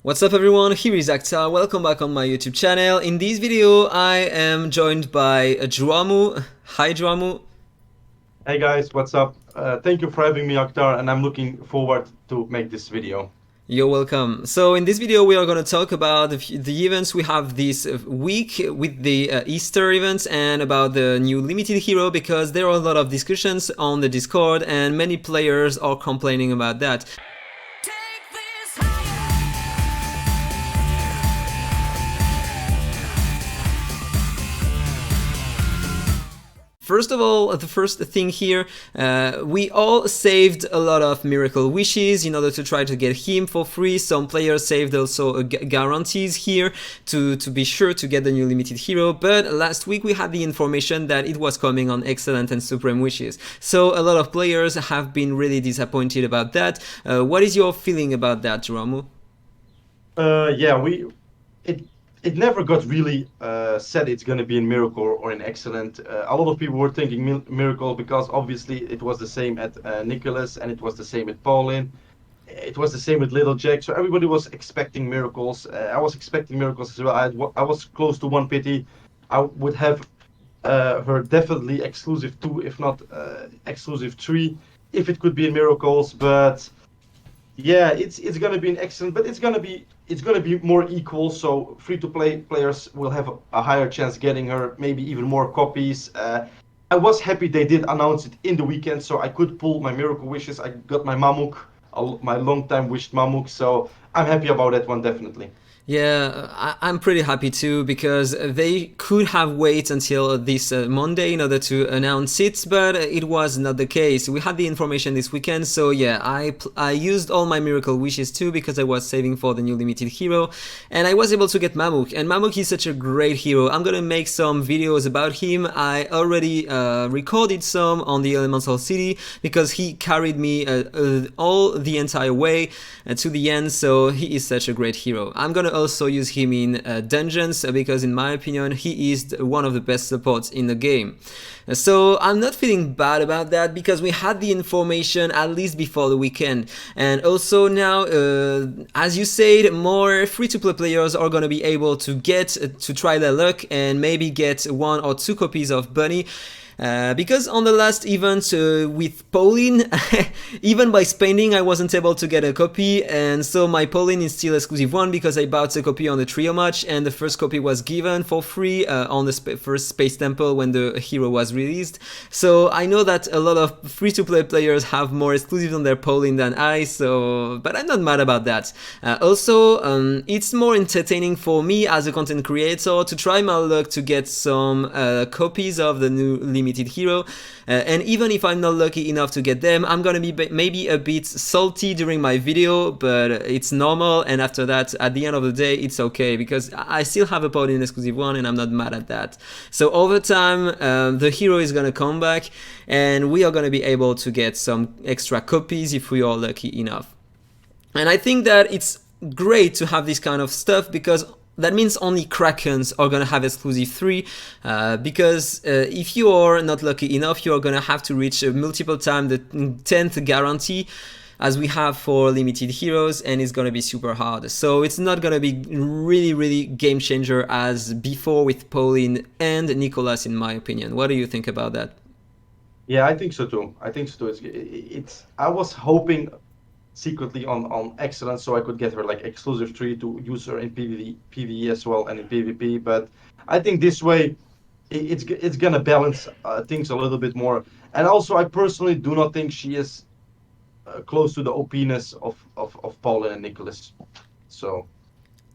What's up everyone, here is AhkTaar, welcome back on my YouTube channel. In this video I am joined by Juarmu. Hi Juarmu. Hey guys, what's up? Thank you for having me, AhkTaar, and I'm looking forward to make this video. You're welcome. So in this video we are going to talk about the events we have this week with the Easter events and about the new limited hero, because there are a lot of discussions on the Discord and many players are complaining about that. First of all, the first thing here, we all saved a lot of miracle wishes in order to try to get him for free. Some players saved also guarantees here to be sure to get the new limited hero, but last week we had the information that it was coming on excellent and supreme wishes. So a lot of players have been really disappointed about that. What is your feeling about that, Juarmu? Yeah, it never got really said it's going to be in Miracle or in Excellent. A lot of people were thinking Miracle because obviously it was the same at Nicholas and it was the same at Pauline. It was the same with Little Jack, so everybody was expecting miracles. I was expecting miracles as well. I was close to one pity. I would have her definitely exclusive 2, if not exclusive 3, if it could be in Miracles, but. Yeah, it's gonna be an excellent, but it's gonna be more equal. So free-to-play players will have a higher chance getting her, maybe even more copies. I was happy they did announce it in the weekend, so I could pull my miracle wishes. I got my Mamuk, my long-time wished Mamuk, so I'm happy about that one definitely. Yeah, I'm pretty happy too, because they could have waited until this Monday in order to announce it, but it was not the case. We had the information this weekend, so yeah, I used all my miracle wishes too, because I was saving for the new limited hero, and I was able to get Mamuk, and Mamuk is such a great hero. I'm gonna make some videos about him. I already recorded some on the Elemental City, because he carried me all the entire way to the end, so he is such a great hero. I'm gonna also use him in dungeons, because in my opinion he is one of the best supports in the game. So I'm not feeling bad about that, because we had the information at least before the weekend, and also now, as you said, more free-to-play players are gonna be able to get to try their luck and maybe get 1 or 2 copies of Bunny. Because on the last event with Pauline, even by spending I wasn't able to get a copy, and so my Pauline is still exclusive 1 because I bought a copy on the trio match, and the first copy was given for free on the first Space Temple when the hero was released. So I know that a lot of free-to-play players have more exclusives on their Pauline than I, so but I'm not mad about that. Also, it's more entertaining for me as a content creator to try my luck to get some copies of the new limited hero, and even if I'm not lucky enough to get them, I'm gonna be maybe a bit salty during my video, but it's normal, and after that, at the end of the day, it's okay, because I still have a Pauline exclusive 1 and I'm not mad at that. So over time, the hero is gonna come back and we are gonna be able to get some extra copies if we are lucky enough. And I think that it's great to have this kind of stuff, because that means only Krakens are gonna have exclusive 3, because if you are not lucky enough, you are gonna have to reach multiple times the 10th guarantee, as we have for limited heroes, and it's gonna be super hard. So it's not gonna be really game changer as before with Pauline and Nicholas, in my opinion. What do you think about that? Yeah, I think so too. I think so too. I was hoping secretly on Excellence so I could get her like exclusive 3 to use her in PvE as well and in PvP. But I think this way it's gonna balance things a little bit more. And also, I personally do not think she is close to the OP-ness of Paula and Nicholas. So.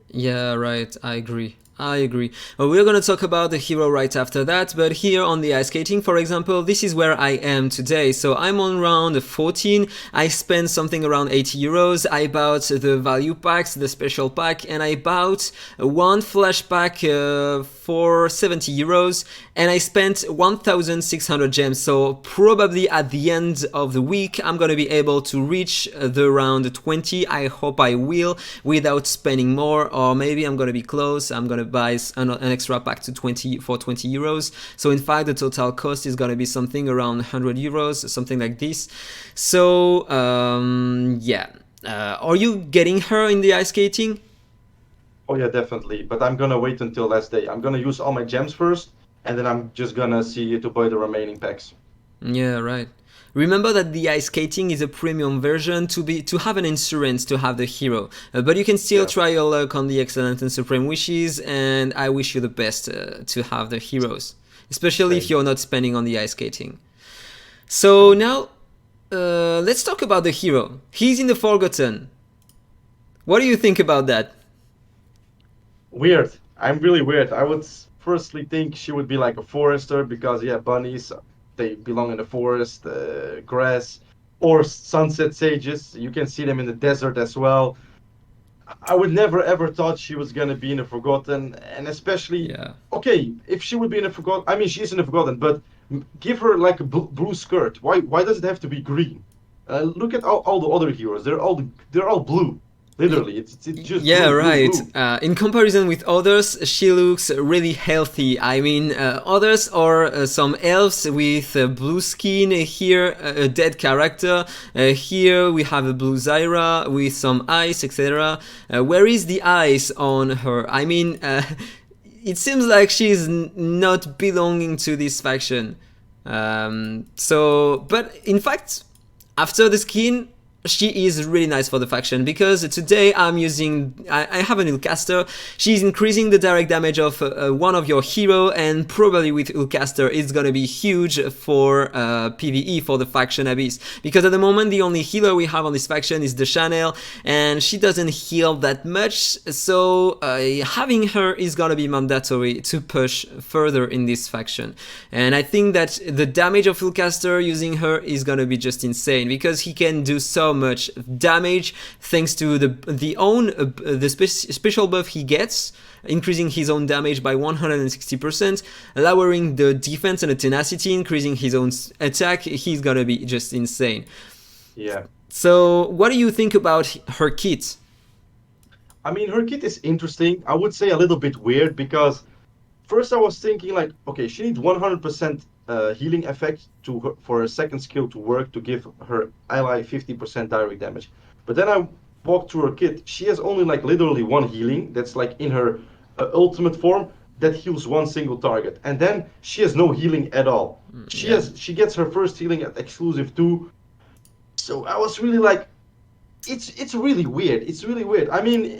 Yeah, right, I agree. I agree. We're gonna talk about the hero right after that, but here on the ice skating, for example, this is where I am today. So I'm on round 14, I spent something around 80 euros, I bought the value packs, the special pack, and I bought one flash pack for 70 euros, and I spent 1,600 gems, so probably at the end of the week I'm gonna be able to reach the round 20, I hope I will, without spending more, or maybe I'm gonna be close, I'm gonna buy an extra pack to 20 for 20 euros. So in fact, the total cost is gonna be something around 100 euros, something like this. So yeah, are you getting her in the ice skating? Oh yeah, definitely. But I'm gonna wait until last day. I'm gonna use all my gems first, and then I'm just gonna see to buy the remaining packs. Yeah, right. Remember that the ice skating is a premium version to have an insurance to have the hero, but you can still Yeah, try your luck on the excellent and supreme wishes. And I wish you the best to have the heroes, especially if same, you're not spending on the ice skating. So same. now, let's talk about the hero. He's in the Forgotten. What do you think about that? Weird. I'm really weird. I would firstly think she would be like a forester because yeah, bunnies they belong in the forest, grass, or sunset sages. You can see them in the desert as well. I would never ever thought she was gonna be in the Forgotten, and especially Yeah. okay, if she would be in the Forgotten, I mean she's in the Forgotten, but give her like a blue skirt. Why does it have to be green? Look at all the other heroes. They're all blue. Literally, it's just Yeah, blue, blue, right. blue. In comparison with others, she looks really healthy. I mean, others are some elves with blue skin. Here, a dead character. Here, we have a blue Zyra with some ice, etc. Where is the ice on her? I mean, it seems like she's not belonging to this faction. But in fact, after the skin, she is really nice for the faction because today I have an Ulcaster. She's increasing the direct damage of one of your hero, and probably with Ulcaster it's gonna be huge for PvE for the faction Abyss, because at the moment the only healer we have on this faction is the Chanel, and she doesn't heal that much, so having her is gonna be mandatory to push further in this faction. And I think that the damage of Ulcaster using her is gonna be just insane, because he can do so much damage thanks to the special buff he gets, increasing his own damage by 160%, lowering the defense and the tenacity, increasing his own attack. He's gonna be just insane. Yeah. So what do you think about her kit? I mean, her kit is interesting. I would say a little bit weird because first I was thinking like, okay, she needs 100% healing effect for her second skill to work to give her ally 50% direct damage. But then I walked through her kit. She has only like literally one healing that's like in her ultimate form that heals one single target, and then she has no healing at all. Yeah. She gets her first healing at exclusive 2. So I was really like, it's really weird. It's really weird. I mean,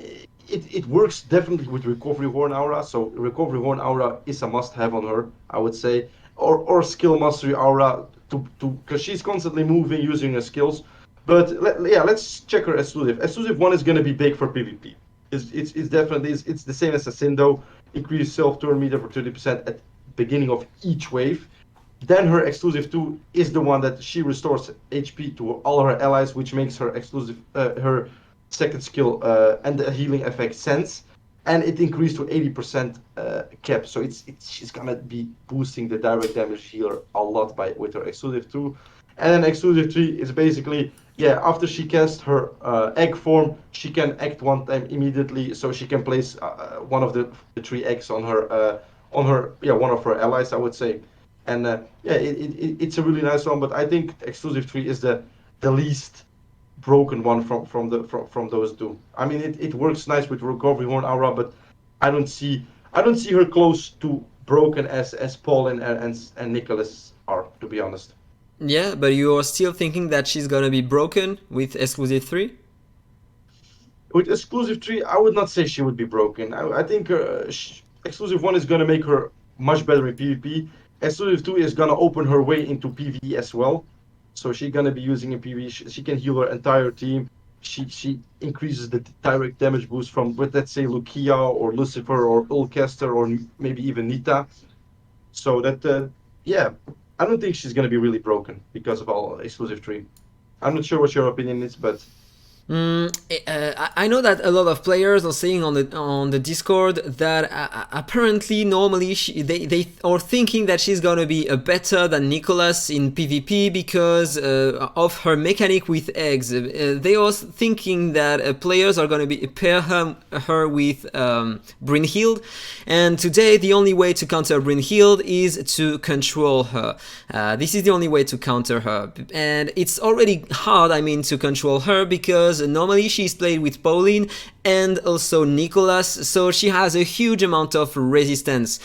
it works definitely with Recovery Horn Aura. So Recovery Horn Aura is a must-have on her, I would say, or Skill Mastery Aura to because she's constantly moving using her skills. But yeah, let's check her exclusive. Exclusive 1 is going to be big for PvP. It's definitely it's the same as Ascindo. Increase self-turn meter for 30% at beginning of each wave. Then her exclusive 2 is the one that she restores HP to all her allies, which makes her exclusive her second skill and the healing effect sense. And it increased to 80% cap, so she's gonna be boosting the direct damage healer a lot with her exclusive 2. And then exclusive 3 is basically yeah, after she casts her egg form, she can act one time immediately, so she can place one of the 3 eggs on her yeah, one of her allies, I would say. And yeah, it's a really nice one, but I think exclusive 3 is the least broken one from those two. I mean, it works nice with Recovery Horn Aura, but I don't see her close to broken as Paul and Nicholas are, to be honest. Yeah, but you are still thinking that she's gonna be broken with exclusive 3? With exclusive 3, I would not say she would be broken. I think exclusive 1 is gonna make her much better in PvP. Exclusive 2 is gonna open her way into PvE as well. So she's gonna be using in PvE. She can heal her entire team. She increases the direct damage boost from, let's say, Lucia or Lucifer or Ulcaster or maybe even Nita. So that yeah, I don't think she's gonna be really broken because of all exclusive 3. I'm not sure what your opinion is, but I know that a lot of players are saying on the Discord that apparently normally they are thinking that she's gonna be better than Nicholas in PvP because of her mechanic with eggs. They are thinking that players are gonna be pair her with Brynhild, and today the only way to counter Brynhild is to control her. This is the only way to counter her, and it's already hard. I mean, to control her because normally she's played with Pauline and also Nicholas, so she has a huge amount of resistance,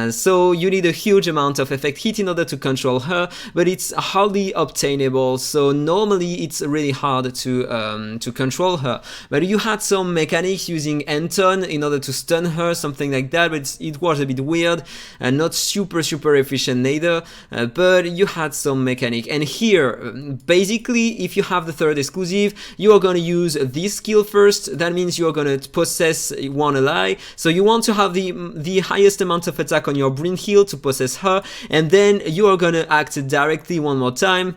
so you need a huge amount of effect hit in order to control her, but it's hardly obtainable, so normally it's really hard to control her. But you had some mechanics using Anton in order to stun her, something like that, but it was a bit weird and not super efficient neither, but you had some mechanic. And here, basically, if you have the third exclusive, you are going to use this skill first. That means you are going to possess one ally, so you want to have the highest amount of attack on your Brynhild to possess her, and then you are going to act directly one more time,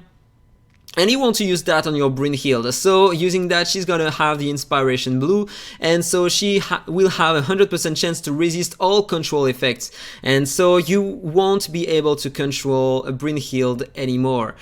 and you want to use that on your Brynhild. So using that, she's gonna have the Inspiration Blue, and so she will have a 100% chance to resist all control effects, and so you won't be able to control Brynhild anymore.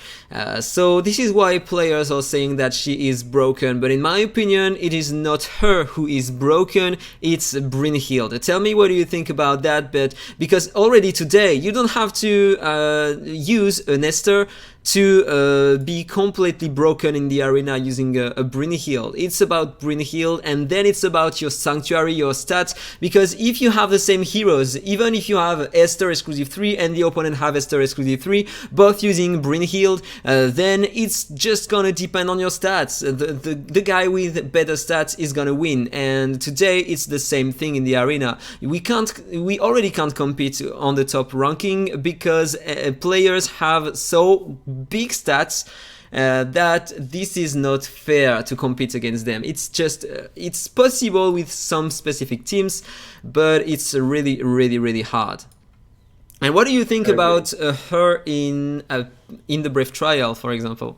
So this is why players are saying that she is broken, but in my opinion, it is not her who is broken, it's Brynhild. Tell me what do you think about that, but because already today you don't have to use an Esther to be completely broken in the arena using a Brynhild. It's about Brynhild, and then it's about your Sanctuary, your stats, because if you have the same heroes, even if you have Esther exclusive 3 and the opponent have Esther exclusive 3, both using Brynhild, then it's just gonna depend on your stats. The guy with better stats is gonna win, and today it's the same thing in the arena. We already can't compete on the top ranking because players have so big stats that this is not fair to compete against them. It's just it's possible with some specific teams, but it's really hard. And what do you think about her in the Brave Trial, for example?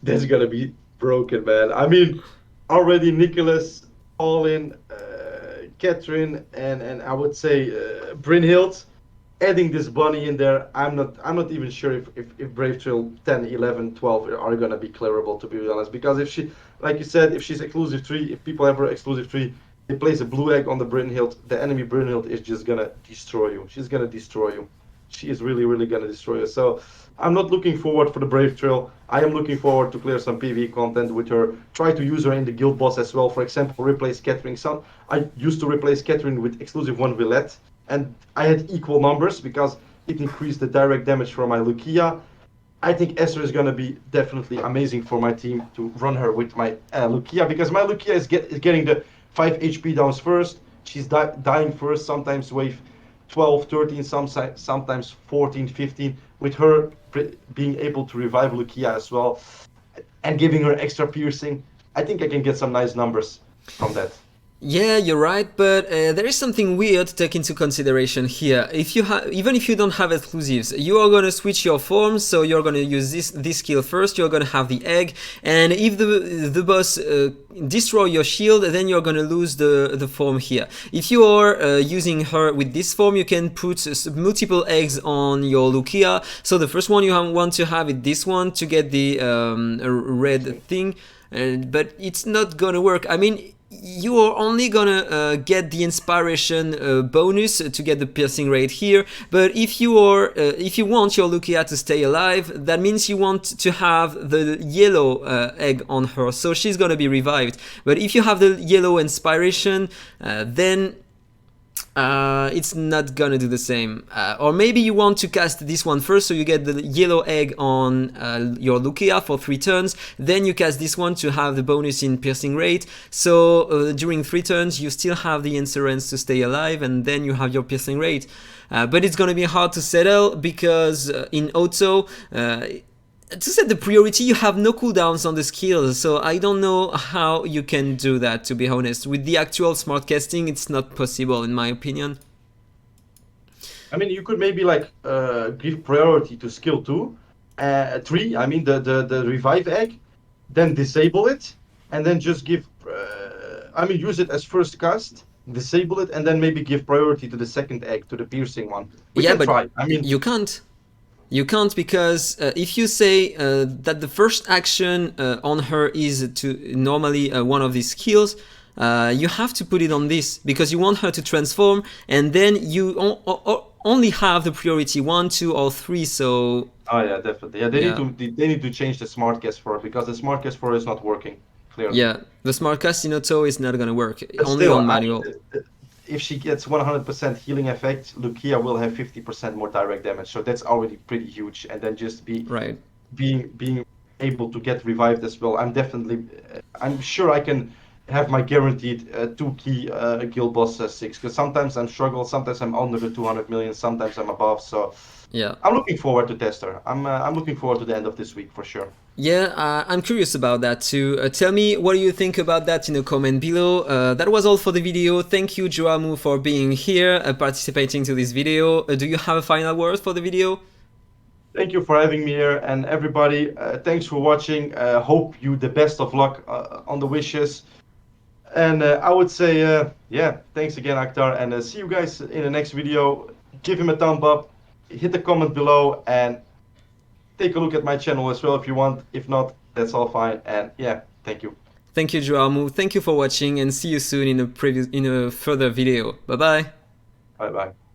That's gonna be broken, man. I mean, already Nicholas, Paulin, Catherine, and I would say Brynhild. Adding this bunny in there, I'm not even sure if Brave Trail 10, 11, 12 are gonna be clearable, to be honest. Because if she, like you said, if she's exclusive 3, if people have her exclusive 3, they place a blue egg on the Brynhild, the enemy Brynhild is just gonna destroy you. She's gonna destroy you. She is really gonna destroy you. So I'm not looking forward for the Brave Trail. I am looking forward to clear some PvE content with her. Try to use her in the guild boss as well. For example, replace Catherine. I used to replace Catherine with exclusive 1 Villette, and I had equal numbers because it increased the direct damage from my Lucia. I think Esther is going to be definitely amazing for my team to run her with my Lucia, because my Lucia is getting the 5 HP downs first. She's dying first, sometimes wave 12, 13, sometimes 14, 15, with her being able to revive Lucia as well and giving her extra piercing. I think I can get some nice numbers from that. Yeah, you're right, but there is something weird to take into consideration here. If you even if you don't have exclusives, you are gonna switch your forms, so you're gonna use this skill first. You're gonna have the egg, and if the boss destroy your shield, then you're gonna lose the form here. If you are using her with this form, you can put multiple eggs on your Lucia. So the first one you want to have is this one to get the red thing, but it's not gonna work. I mean, you are only gonna get the inspiration bonus to get the piercing rate here, but if you want your Lucia to stay alive, that means you want to have the yellow egg on her, so she's gonna be revived. But if you have the yellow inspiration, then it's not gonna do the same. Or maybe you want to cast this one first, so you get the yellow egg on your Lucia for 3 turns, then you cast this one to have the bonus in piercing rate, so during 3 turns you still have the insurance to stay alive, and then you have your piercing rate. But it's gonna be hard to settle, because in auto, to set the priority, you have no cooldowns on the skills, so I don't know how you can do that, to be honest. With the actual smart casting, it's not possible, in my opinion. I mean, you could maybe like give priority to skill 2, 3, I mean the revive egg, then disable it, and then just give, use it as first cast, disable it, and then maybe give priority to the second egg, to the piercing one. We can try. I mean, you can't. You can't, because if you say that the first action on her is to normally one of these skills, you have to put it on this, because you want her to transform, and then you only have the priority 1, 2, or 3. So oh yeah, definitely. Yeah, they need to change the smart cast for her, because the smart cast for her is not working. clearly. Yeah, the Smartcast in auto is not gonna work, But only still, on manual. if she gets 100% healing effect, Lucia will have 50% more direct damage. So that's already pretty huge. And then just Right. being able to get revived as well. I'm sure I can have my guaranteed two key guild boss 6, because sometimes I'm struggle, sometimes I'm under the 200 million, sometimes I'm above. So Yeah. I'm looking forward to Tester. I'm looking forward to the end of this week for sure. Yeah, I'm curious about that too. Tell me what do you think about that in a comment below. That was all for the video. Thank you, Juarmu, for being here, participating to this video. Do you have a final word for the video? Thank you for having me here, and everybody, thanks for watching. Hope you the best of luck on the wishes. And I would say, yeah, thanks again, AhkTaar, and see you guys in the next video. Give him a thumb up, hit the comment below, and take a look at my channel as well if you want. If not, that's all fine. And yeah, thank you. Thank you, Juarmu. Thank you for watching, and see you soon in a further video. Bye bye. Bye bye.